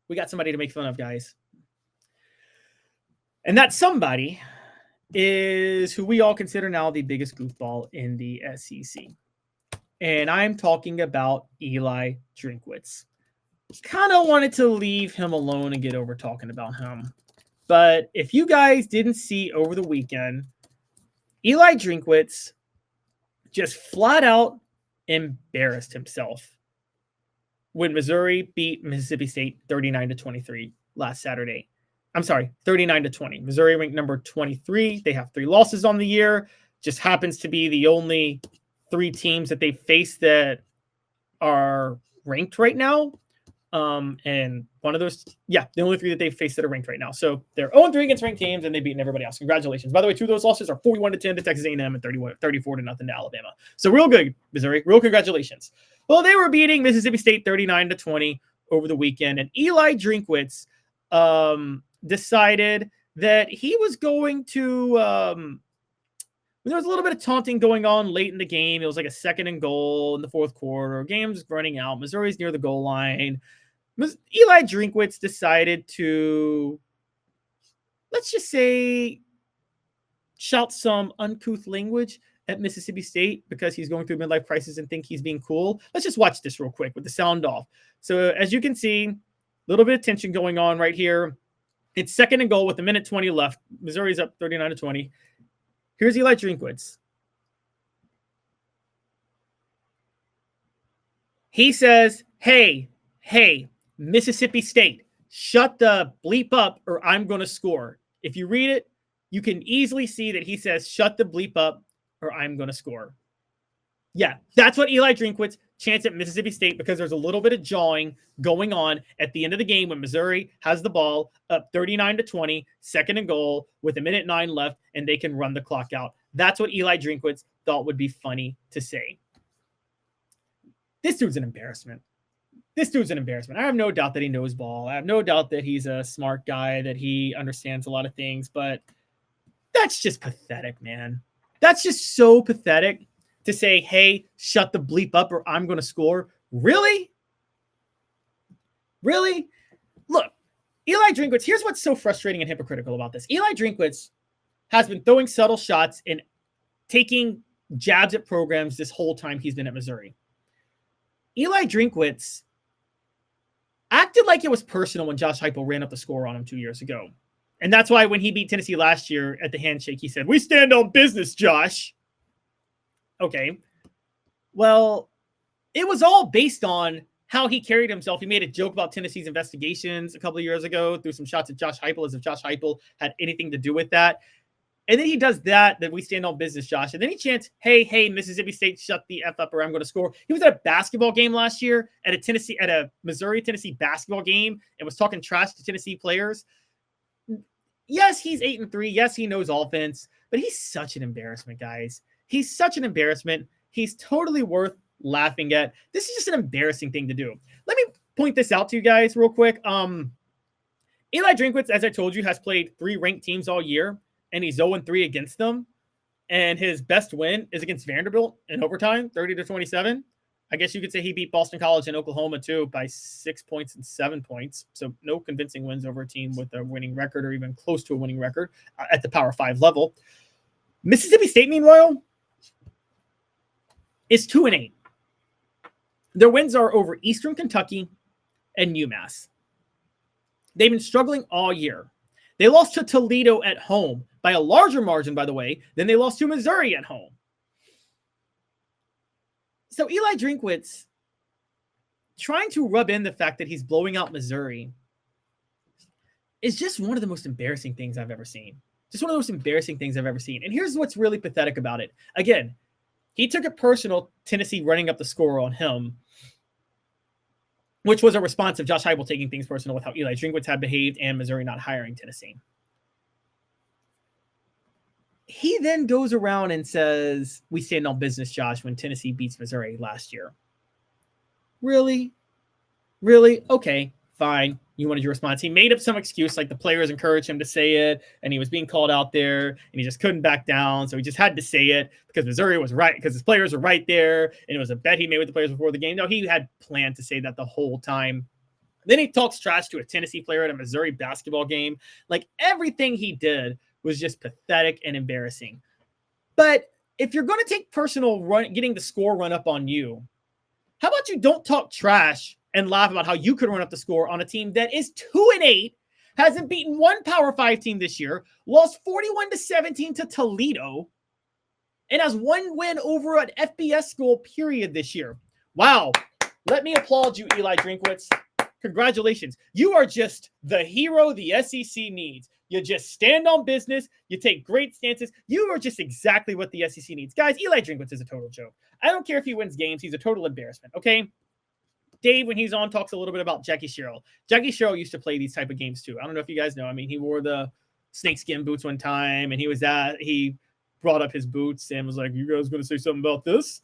We got somebody to make fun of, guys. And that somebody is who we all consider now the biggest goofball in the SEC. And I'm talking about Eli Drinkwitz. Kind of wanted to leave him alone and get over talking about him. But if you guys didn't see over the weekend, Eli Drinkwitz just flat out embarrassed himself when Missouri beat Mississippi State 39-23 last Saturday. I'm sorry, 39-20. Missouri ranked number 23. They have 3 losses on the year. Just happens to be the only 3 teams that they face that are ranked right now. And one of those, the only 3 that they face that are ranked right now. So they're 0-3 against ranked teams, and they've beaten everybody else. Congratulations. By the way, 2 of those losses are 41-10 to Texas A&M and 34-0 to Alabama. So real good, Missouri. Real congratulations. Well, they were beating Mississippi State 39-20 over the weekend, and Eli Drinkwitz decided that he was going to there was a little bit of taunting going on late in the game. It was like a 2nd and goal in the 4th quarter. Game's running out. Missouri's near the goal line. Eli Drinkwitz decided to, let's just say, shout some uncouth language at Mississippi State because he's going through a midlife crisis and think he's being cool. Let's just watch this real quick with the sound off. So as you can see, a little bit of tension going on right here. It's 2nd and goal with 1:20 left. Missouri's up 39-20. Here's Eli Drinkwitz. He says, hey, Mississippi State, shut the bleep up or I'm going to score. If you read it, you can easily see that he says, shut the bleep up or I'm going to score. Yeah, that's what Eli Drinkwitz chants at Mississippi State because there's a little bit of jawing going on at the end of the game when Missouri has the ball up 39-20, 2nd and goal with 1:09 left, and they can run the clock out. That's what Eli Drinkwitz thought would be funny to say. This dude's an embarrassment. I have no doubt that he knows ball. I have no doubt that he's a smart guy, that he understands a lot of things, but that's just pathetic, man. That's just so pathetic to say, hey, shut the bleep up or I'm going to score. Really? Look, Eli Drinkwitz, here's what's so frustrating and hypocritical about this. Eli Drinkwitz has been throwing subtle shots and taking jabs at programs this whole time he's been at Missouri. Eli Drinkwitz acted like it was personal when Josh Heupel ran up the score on him 2 years ago. And that's why when he beat Tennessee last year at the handshake, he said, we stand on business, Josh. Okay. Well, it was all based on how he carried himself. He made a joke about Tennessee's investigations a couple of years ago, threw some shots at Josh Heupel as if Josh Heupel had anything to do with that. And then he does that we stand on business, Josh. And then he chants, hey, Mississippi State, shut the F up or I'm going to score. He was at a basketball game last year at a Missouri-Tennessee basketball game and was talking trash to Tennessee players. Yes, he's 8-3. Yes, he knows offense, but he's such an embarrassment, guys. He's such an embarrassment. He's totally worth laughing at. This is just an embarrassing thing to do. Let me point this out to you guys real quick. Eli Drinkwitz, as I told you, has played 3 ranked teams all year, and he's 0-3 against them. And his best win is against Vanderbilt in overtime, 30-27. I guess you could say he beat Boston College and Oklahoma, too, by 6 points and 7 points. So no convincing wins over a team with a winning record or even close to a winning record at the Power 5 level. Mississippi State, meanwhile, is 2-8. Their wins are over Eastern Kentucky and UMass. They've been struggling all year. They lost to Toledo at home by a larger margin, by the way, than they lost to Missouri at home. So Eli Drinkwitz trying to rub in the fact that he's blowing out Missouri is just one of the most embarrassing things I've ever seen. And here's what's really pathetic about it. Again, he took it personal, Tennessee running up the score on him, which was a response of Josh Heupel taking things personal with how Eli Drinkwitz had behaved and Missouri not hiring Tennessee. He then goes around and says, we stand on business, Josh, when Tennessee beats Missouri last year. Really? Okay, fine. You wanted your response. He made up some excuse, like the players encouraged him to say it, and he was being called out there, and he just couldn't back down, so he just had to say it because Missouri was right, because his players were right there, and it was a bet he made with the players before the game. No, he had planned to say that the whole time. Then he talks trash to a Tennessee player at a Missouri basketball game. Like, everything he did was just pathetic and embarrassing. But if you're going to take personal getting the score run up on you, how about you don't talk trash and laugh about how you could run up the score on a team that is 2-8, hasn't beaten one Power 5 team this year, lost 41-17 to Toledo, and has one win over an FBS school, period, this year. Wow. Let me applaud you, Eli Drinkwitz. Congratulations. You are just the hero the SEC needs. You just stand on business. You take great stances. You are just exactly what the SEC needs. Guys, Eli Drinkwitz is a total joke. I don't care if he wins games. He's a total embarrassment, okay? Dave, when he's on, talks a little bit about Jackie Sherrill. Jackie Sherrill used to play these type of games too. I don't know if you guys know. I mean, he wore the snakeskin boots one time, and he brought up his boots and was like, "You guys going to say something about this?"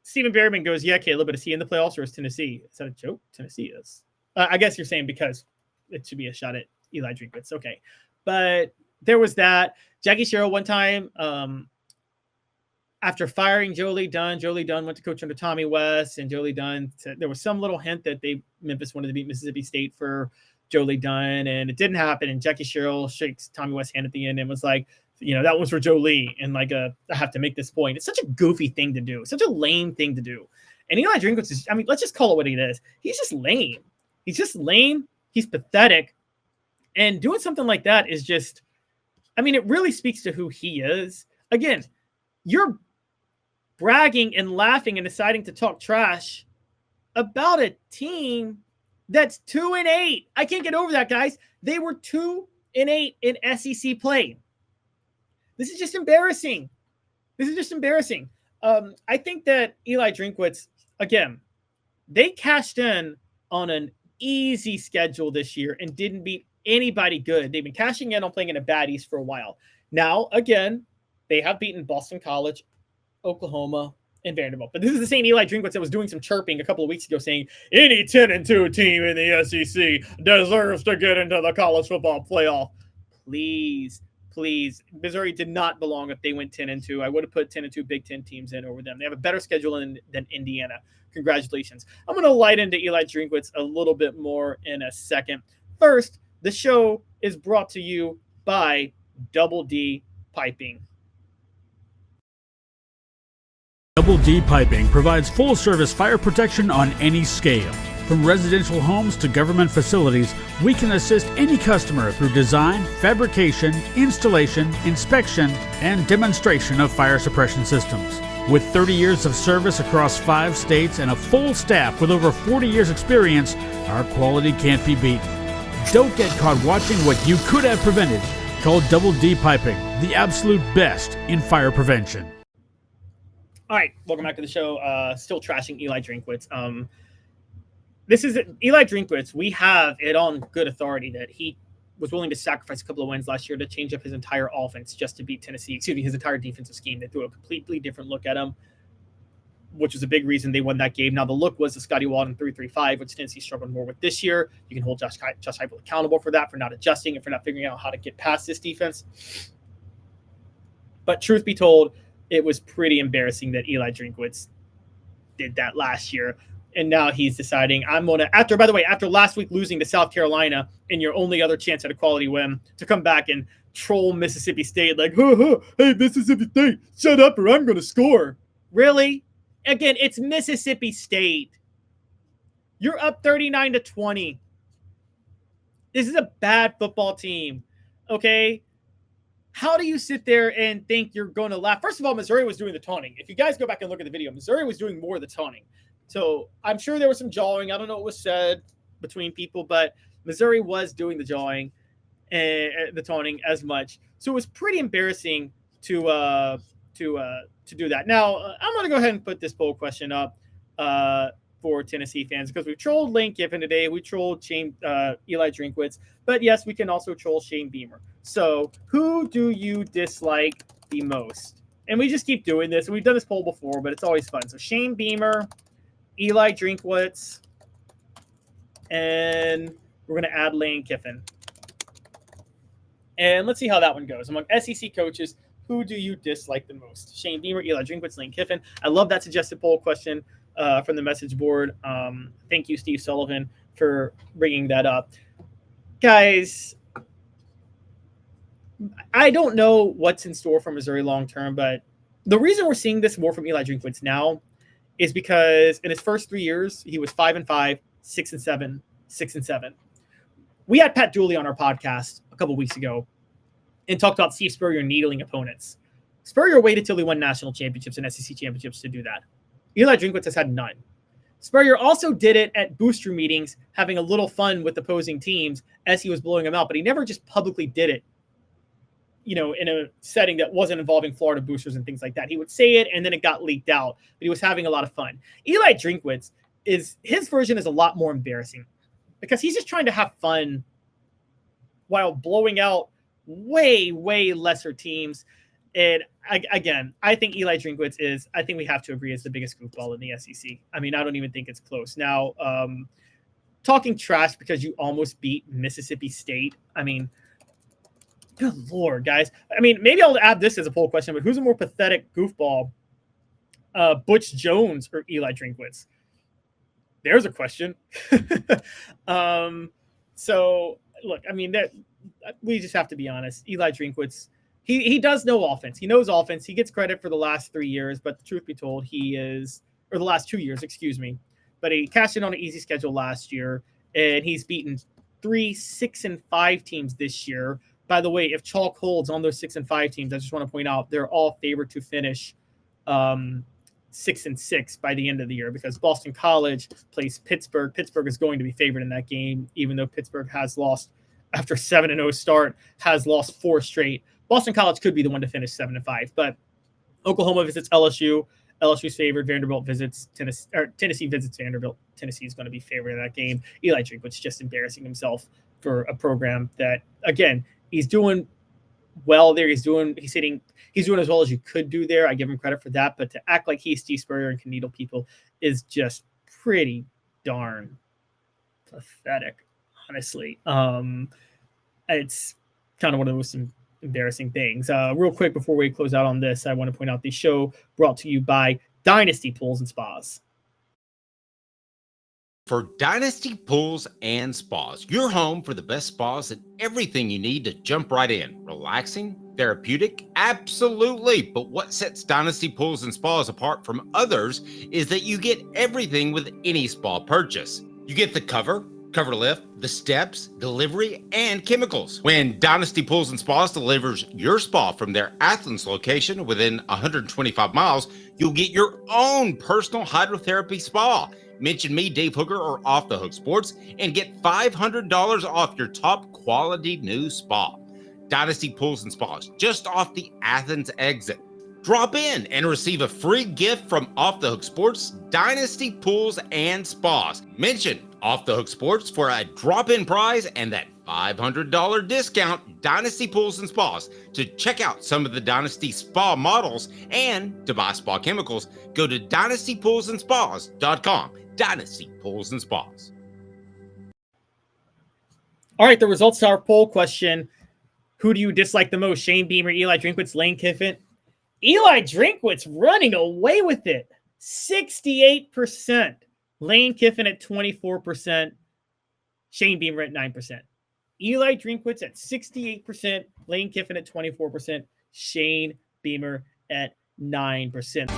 Stephen Berryman goes, "Yeah, Caleb, but is he in the playoffs or is Tennessee?" Is that a joke? Tennessee is. I guess you're saying because it should be a shot at Eli Drinkwitz. Okay. But there was that. Jackie Sherrill one time, after firing Jolie Dunn went to coach under Tommy West, and Jolie Dunn said there was some little hint that Memphis wanted to beat Mississippi State for Jolie Dunn, and it didn't happen. And Jackie Sherrill shakes Tommy West's hand at the end and was like, that was for Jolie, and I have to make this point. It's such a goofy thing to do, such a lame thing to do. And Eli Drinkwitz is, let's just call it what it is. He's just lame. He's just lame. He's pathetic. And doing something like that is just, it really speaks to who he is. Again, you're bragging and laughing and deciding to talk trash about a team that's 2-8. I can't get over that, guys. They were 2-8 in SEC play. This is just embarrassing. I think that Eli Drinkwitz, again, they cashed in on an easy schedule this year and didn't beat anybody good. They've been cashing in on playing in a bad East for a while. Now, again, they have beaten Boston College, Oklahoma, and Vanderbilt. But this is the same Eli Drinkwitz that was doing some chirping a couple of weeks ago saying any 10-2 team in the SEC deserves to get into the college football playoff. Please. Missouri did not belong if they went 10-2. I would have put 10-2 Big Ten teams in over them. They have a better schedule than Indiana. Congratulations. I'm going to light into Eli Drinkwitz a little bit more in a second. First, the show is brought to you by Double D Piping. Double D Piping provides full-service fire protection on any scale. From residential homes to government facilities, we can assist any customer through design, fabrication, installation, inspection, and demonstration of fire suppression systems. With 30 years of service across 5 states and a full staff with over 40 years experience, our quality can't be beaten. Don't get caught watching what you could have prevented. Call Double D Piping, the absolute best in fire prevention. All right, welcome back to the show. Still trashing Eli Drinkwitz. This is Eli Drinkwitz. We have it on good authority that he was willing to sacrifice a couple of wins last year to change up his entire offense just to beat Tennessee. His entire defensive scheme. They threw a completely different look at him, which was a big reason they won that game. Now, the look was the Scotty Walden 3-3-5, which Tennessee struggled more with this year. You can hold Josh Heupel accountable for that, for not adjusting and for not figuring out how to get past this defense. But truth be told, it was pretty embarrassing that Eli Drinkwitz did that last year. And now he's deciding after last week losing to South Carolina and your only other chance at a quality win, to come back and troll Mississippi State like, hey, Mississippi State, shut up or I'm going to score. Really? Again, it's Mississippi State. You're up 39-20. This is a bad football team. Okay? How do you sit there and think you're going to laugh? First of all, Missouri was doing the taunting. If you guys go back and look at the video, Missouri was doing more of the taunting. So I'm sure there was some jawing. I don't know what was said between people, but Missouri was doing the jawing and the taunting as much. So it was pretty embarrassing to do that. Now, I'm going to go ahead and put this poll question up for Tennessee fans because we trolled Lane Kiffin today. We trolled Eli Drinkwitz. But yes, we can also troll Shane Beamer. So who do you dislike the most? And we just keep doing this. We've done this poll before, but it's always fun. So Shane Beamer, Eli Drinkwitz, and we're going to add Lane Kiffin. And let's see how that one goes. Among SEC coaches, who do you dislike the most? Shane Beamer, Eli Drinkwitz, Lane Kiffin. I love that suggested poll question. from the message board. Thank you, Steve Sullivan, for bringing that up. Guys, I don't know what's in store for Missouri long term, but the reason we're seeing this more from Eli Drinkwitz now is because in his first 3 years, he was 5-5, 6-7, 6-7. We had Pat Dooley on our podcast a couple weeks ago and talked about Steve Spurrier needling opponents. Spurrier waited till he won national championships and SEC championships to do that. Eli Drinkwitz has had none. Spurrier also did it at booster meetings, having a little fun with opposing teams as he was blowing them out, but he never just publicly did it, in a setting that wasn't involving Florida boosters and things like that. He would say it and then it got leaked out, but he was having a lot of fun. Eli Drinkwitz, his version is a lot more embarrassing because he's just trying to have fun while blowing out way, way lesser teams. And again, I think Eli Drinkwitz I think we have to agree, is the biggest goofball in the SEC. I mean, I don't even think it's close. Now, talking trash because you almost beat Mississippi State. I mean, good Lord, guys. I mean, maybe I'll add this as a poll question, but who's a more pathetic goofball, Butch Jones or Eli Drinkwitz? There's a question. So, look, I mean, we just have to be honest. Eli Drinkwitz, he does know offense. He knows offense. He gets credit for the last 3 years, but the truth be told, or the last 2 years, excuse me. But he cashed in on an easy schedule last year, and he's beaten 3 6-5 teams this year. By the way, if chalk holds on those 6-5 teams, I just want to point out they're all favored to finish 6-6 by the end of the year because Boston College plays Pittsburgh. Pittsburgh is going to be favored in that game, even though Pittsburgh has lost after 7-0 start, has lost 4 straight. Boston College could be the one to finish 7-5, but Oklahoma visits LSU. LSU's favored. Vanderbilt visits Tennessee. Or Tennessee visits Vanderbilt. Tennessee is going to be favored in that game. Eli Drinkwitz just embarrassing himself for a program that, again, he's doing well there. He's doing as well as you could do there. I give him credit for that. But to act like he's Steve Spurrier and can needle people is just pretty darn pathetic, honestly. It's kind of one of the most embarrassing things. Real quick before we close out on this, I want to point out the show brought to you by Dynasty Pools and Spas. For Dynasty Pools and Spas, your home for the best spas and everything you need to jump right in. Relaxing, therapeutic, absolutely. But what sets Dynasty Pools and Spas apart from others is that you get everything with any spa purchase. You get the cover lift, the steps, delivery, and chemicals. When Dynasty Pools and Spas delivers your spa from their Athens location within 125 miles, you'll get your own personal hydrotherapy spa. Mention me, Dave Hooker, or Off the Hook Sports, and get $500 off your top quality new spa. Dynasty Pools and Spas, just off the Athens exit. Drop in and receive a free gift from Off the Hook Sports, Dynasty Pools and Spas. Mention Off the Hook Sports for a drop-in prize and that $500 discount, Dynasty Pools and Spas. To check out some of the Dynasty Spa models and to buy spa chemicals, go to dynastypoolsandspas.com. Dynasty Pools and Spas. All right, the results to our poll question. Who do you dislike the most? Shane Beamer, Eli Drinkwitz, Lane Kiffin? Eli Drinkwitz running away with it. 68%. Lane Kiffin at 24%. Shane Beamer at 9%. Eli Drinkwitz at 68%. Lane Kiffin at 24%. Shane Beamer at 9%.